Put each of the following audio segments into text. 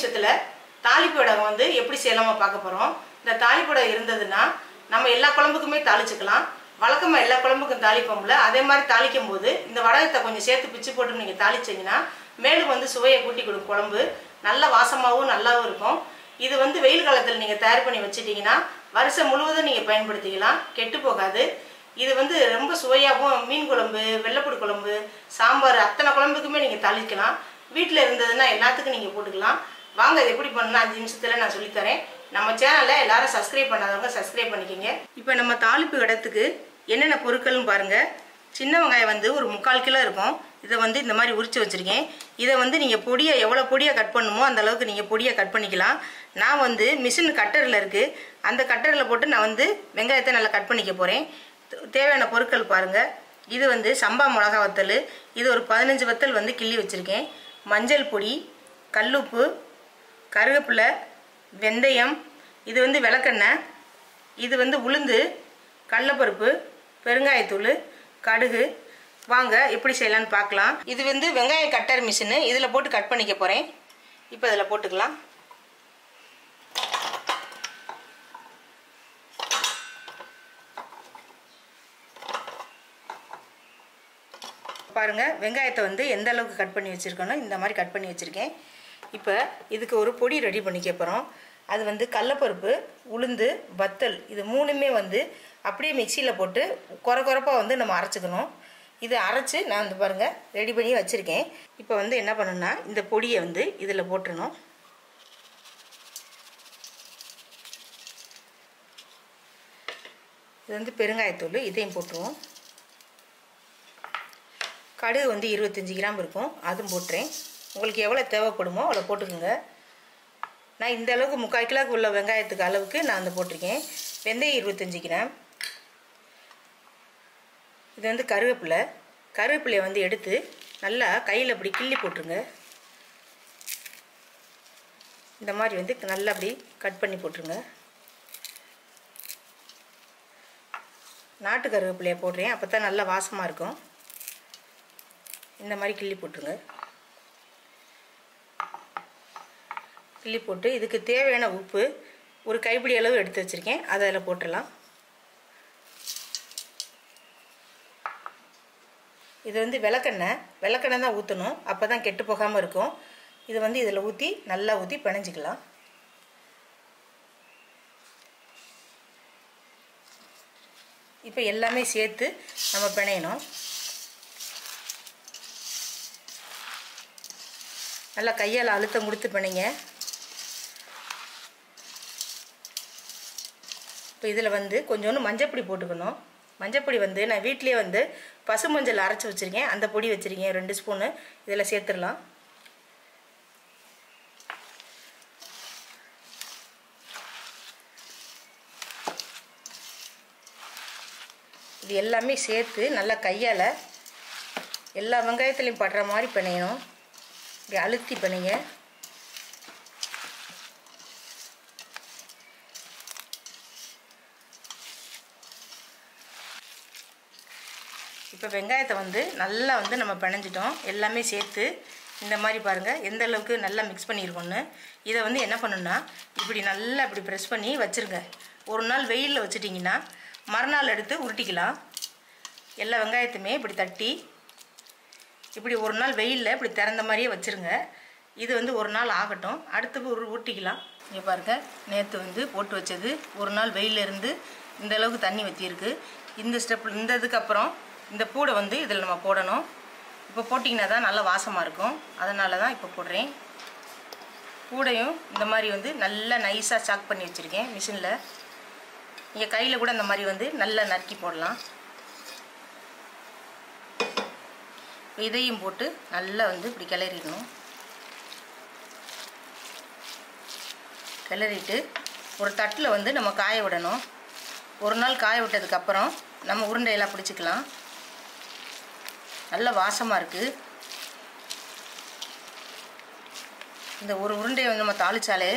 நிமிஷத்துல தாளிப்பு வடை வந்து எப்படி செய்யலாமா பார்க்க போறோம். இந்த தாளிப்பு வடை இருந்ததுன்னா நம்ம எல்லா குழம்புக்குமே தாளிச்சுக்கலாம். வழக்கமா எல்லா குழம்புக்கும் தாளிப்போம்ல, அதே மாதிரி தாளிக்கும் போது இந்த வடகத்தை கொஞ்சம் சேர்த்து பிச்சு போட்டு நீங்க தாளிச்சீங்கன்னா மேலும் வந்து சுவையை கூட்டி கொடுக்கும். குழம்பு நல்ல வாசமாகவும் நல்லாவும் இருக்கும். இது வந்து வெயில் காலத்தில் நீங்க தயார் பண்ணி வச்சிட்டீங்கன்னா வருஷம் முழுவதும் நீங்க பயன்படுத்திக்கலாம், கெட்டு போகாது. இது வந்து ரொம்ப சுவையாகவும் மீன் குழம்பு, வெள்ளைப்பூடு குழம்பு, சாம்பார் அத்தனை குழம்புக்குமே நீங்க தாளிக்கலாம். வீட்டில் இருந்ததுன்னா எல்லாத்துக்கும் நீங்க போட்டுக்கலாம். வாங்க இது எப்படி பண்ணணும் 5 நிமிஷத்துல நான் சொல்லித்தரேன். நம்ம சேனலை எல்லாரும் சப்ஸ்கிரைப் பண்ணாதவங்க சப்ஸ்கிரைப் பண்ணிக்கோங்க. இப்போ நம்ம தாளிப்பு இடத்துக்கு என்னென்ன பொருட்கள்னு பாருங்க. சின்ன வெங்காயம் வந்து ஒரு 3/4 கிலோ இருக்கும். இதை வந்து இந்த மாதிரி உரிச்சு வச்சிருக்கேன். இதை வந்து நீங்கள் பொடியாக எவ்வளோ பொடியாக கட் பண்ணுமோ அந்த அளவுக்கு நீங்கள் பொடியாக கட் பண்ணிக்கலாம். நான் வந்து மிஷின் கட்டரில் இருக்குது, அந்த கட்டரில் போட்டு நான் வந்து வெங்காயத்தை நல்லா கட் பண்ணிக்க போகிறேன். தேவையான பொருட்கள் பாருங்கள். இது வந்து சம்பா மிளகா வத்தல், இது ஒரு 15 வத்தல் வந்து கிள்ளி வச்சுருக்கேன். மஞ்சள் பொடி, கல்லுப்பு, கருவேப்பிலை, வெந்தயம், இது வந்து விளக்கெண்ணெய், இது வந்து உளுந்து, கடலைப்பருப்பு, பெருங்காயத்தூள், கடுகு. வாங்க எப்படி செய்யலான்னு பார்க்கலாம். இது வந்து வெங்காயம் கட்டர் மிஷினு, இதில் போட்டு கட் பண்ணிக்க போகிறேன். இப்போ இதில் போட்டுக்கலாம். பாருங்கள் வெங்காயத்தை வந்து எந்த அளவுக்கு கட் பண்ணி வச்சுருக்கணும், இந்த மாதிரி கட் பண்ணி வச்சுருக்கேன். இப்போ இதுக்கு ஒரு பொடி ரெடி பண்ணிக்க போகிறோம். அது வந்து கடலைப்பருப்பு, உளுந்து, வத்தல், இது மூணுமே வந்து அப்படியே மிக்சியில் போட்டு குறப்பாக வந்து நம்ம அரைச்சிக்கணும். இது அரைச்சி நான் வந்து பாருங்கள் ரெடி பண்ணி வச்சுருக்கேன். இப்போ வந்து என்ன பண்ணணும்னா இந்த பொடியை வந்து இதில் போட்டுடணும். இது வந்து பெருங்காயத்தூள், இதையும் போட்டுருவோம். கடுகு வந்து 25 கிராம் இருக்கும், அதுவும் போட்டுறேன். உங்களுக்கு எவ்வளோ தேவைப்படுமோ அவ்வளோ போட்டுக்கோங்க. நான் இந்த அளவுக்கு 3/4 கிலோக்கு உள்ள வெங்காயத்துக்கு அளவுக்கு நான் வந்து போட்டிருக்கேன். வெந்தயம் 25 கிராம். இது வந்து கருவேப்பிலையை வந்து எடுத்து நல்லா கையில் அப்படி கிள்ளி போட்டுருங்க. இந்த மாதிரி வந்து நல்லா அப்படி கட் பண்ணி போட்டுருங்க. நாட்டு கருவேப்பிலையை போடுறேன், அப்போ தான் நல்லா வாசமாக இருக்கும். இந்த மாதிரி கிள்ளி போட்டுருங்க. கிள்ளி போட்டு இதுக்கு தேவையான உப்பு ஒரு கைப்பிடி அளவு எடுத்து வச்சுருக்கேன், அதை அதில் போட்டுடலாம். இது வந்து விளக்கெண்ணெய் தான் ஊற்றணும், அப்போ தான் கெட்டு போகாமல் இருக்கும். இது வந்து இதில் ஊற்றி நல்லா ஊற்றி பிணைஞ்சிக்கலாம். இப்போ எல்லாமே சேர்த்து நம்ம பிணையணும். நல்லா கையால் அழுத்தம் கொடுத்து பிணைங்க. இப்போ இதில் வந்து கொஞ்சோண்டு மஞ்சப்பொடி போட்டுக்கணும். மஞ்சப்பொடி வந்து நான் வீட்டிலே வந்து பசு மஞ்சள் அரைச்சி வச்சுருக்கேன், அந்த பொடி வச்சுருக்கேன் 2 ஸ்பூனு. இதில் சேர்த்துடலாம். இது எல்லாமே சேர்த்து நல்லா கையால் எல்லா வெங்காயத்துலேயும் படுற மாதிரி பிணையணும். இப்படி அழுத்தி பிணைங்க. இப்போ வெங்காயத்தை வந்து நல்லா வந்து நம்ம பிணைஞ்சிட்டோம். எல்லாமே சேர்த்து இந்த மாதிரி பாருங்கள் எந்த அளவுக்கு நல்லா மிக்ஸ் பண்ணியிருக்கோன்னு. இதை வந்து என்ன பண்ணணும்னா இப்படி நல்லா இப்படி ப்ரெஸ் பண்ணி வச்சுருங்க. ஒரு நாள் வெயிலில் வச்சுட்டிங்கன்னா மறுநாள் எடுத்து உருட்டிக்கலாம். எல்லா வெங்காயத்தையுமே இப்படி தட்டி இப்படி ஒரு நாள் வெயிலில் இப்படி திறந்த மாதிரியே வச்சுருங்க. இது வந்து ஒரு நாள் ஆகட்டும், அடுத்து உருட்டிக்கலாம். இங்கே பாருங்கள், நேற்று வந்து போட்டு வச்சது ஒரு நாள் வெயிலில் இருந்து இந்த அளவுக்கு தண்ணி வற்றிருக்கு. இந்த ஸ்டெப் இந்த இதுக்கப்புறம் இந்த பூடை வந்து இதில் நம்ம போடணும். இப்போ போட்டிங்கன்னா தான் நல்லா வாசமாக இருக்கும், அதனால தான் இப்போ போடுறேன். பூடையும் இந்த மாதிரி வந்து நல்லா நைஸாக சாக் பண்ணி வச்சுருக்கேன் மிஷினில். நீங்கள் கையில் கூட இந்த மாதிரி வந்து நல்லா நறுக்கி போடலாம். இதையும் போட்டு நல்லா வந்து இப்படி கிளறிடணும். கிளறிட்டு ஒரு தட்டில் வந்து நம்ம காய விடணும். ஒரு நாள் காய விட்டதுக்கப்புறம் நம்ம உருண்டையெல்லாம் பிடிச்சிக்கலாம். நல்ல வாசமாக இருக்குது. இந்த ஒரு உருண்டையை வந்து நம்ம தாளித்தாலே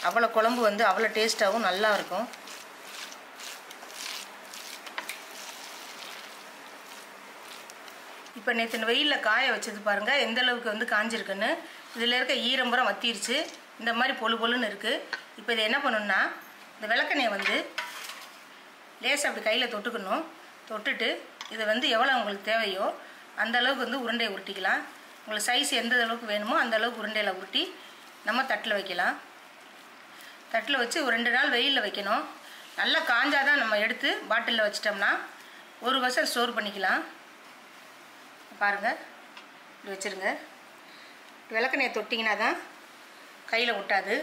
அவ்வளோ குழம்பு வந்து அவ்வளோ டேஸ்ட்டாகவும் நல்லா இருக்கும். இப்போ நேற்று வெயிலில் காய வச்சது பாருங்கள் எந்த அளவுக்கு வந்து காஞ்சிருக்குன்னு. இதில் இருக்க ஈரம்பரம் வற்றிருச்சு. இந்த மாதிரி பொழு பொழுன்னு இருக்குது. இப்போ இதை என்ன பண்ணணும்னா இந்த விளக்கெண்ணெயை வந்து லேசாக அப்படி கையில் தொட்டுக்கணும். தொட்டுட்டு இதை வந்து எவ்வளோ உங்களுக்கு தேவையோ அந்த அளவுக்கு வந்து உருண்டையை உருட்டிக்கலாம். உங்களுக்கு சைஸ் எந்த அளவுக்கு வேணுமோ அந்த அளவுக்கு உருண்டையில் உருட்டி நம்ம தட்டில் வைக்கலாம். தட்டில் வச்சு ஒரு 2 நாள் வெயிலில் வைக்கணும். நல்லா காஞ்சாதான் நம்ம எடுத்து பாட்டிலில் வச்சிட்டோம்னா 1 வருஷம் ஸ்டோர் பண்ணிக்கலாம். பாருங்கள், இப்படி வச்சுருங்க. விளக்கெண்ணெயை தொட்டிங்கன்னா தான் கையில் ஒட்டாது.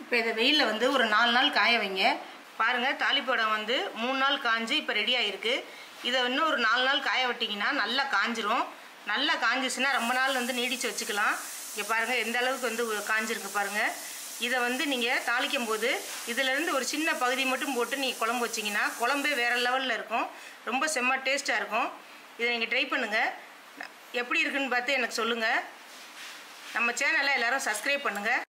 இப்போ இதை வெயிலில் வந்து ஒரு 4 நாள் காய வைங்க. பாருங்கள், தாளிப்படம் வந்து 3 நாள் காஞ்சு இப்போ ரெடி ஆகிருக்கு. இதை இன்னும் ஒரு 4 நாள் காய விட்டிங்கன்னா நல்லா காஞ்சிரும். நல்லா காஞ்சிச்சுன்னா ரொம்ப நாள் வந்து நீடித்து வச்சுக்கலாம். இங்கே பாருங்கள் எந்த அளவுக்கு வந்து காஞ்சிருக்கு பாருங்கள். இதை வந்து நீங்கள் தாளிக்கும் போது இதிலேருந்து ஒரு சின்ன பகுதி மட்டும் போட்டு நீங்கள் குழம்பு வச்சிங்கன்னா குழம்பே வேறு லெவலில் இருக்கும். ரொம்ப செம்ம டேஸ்ட்டாக இருக்கும். இதை நீங்கள் ட்ரை பண்ணுங்கள். எப்படி இருக்குன்னு பார்த்து எனக்கு சொல்லுங்கள். நம்ம சேனலை எல்லோரும் சப்ஸ்கிரைப் பண்ணுங்கள்.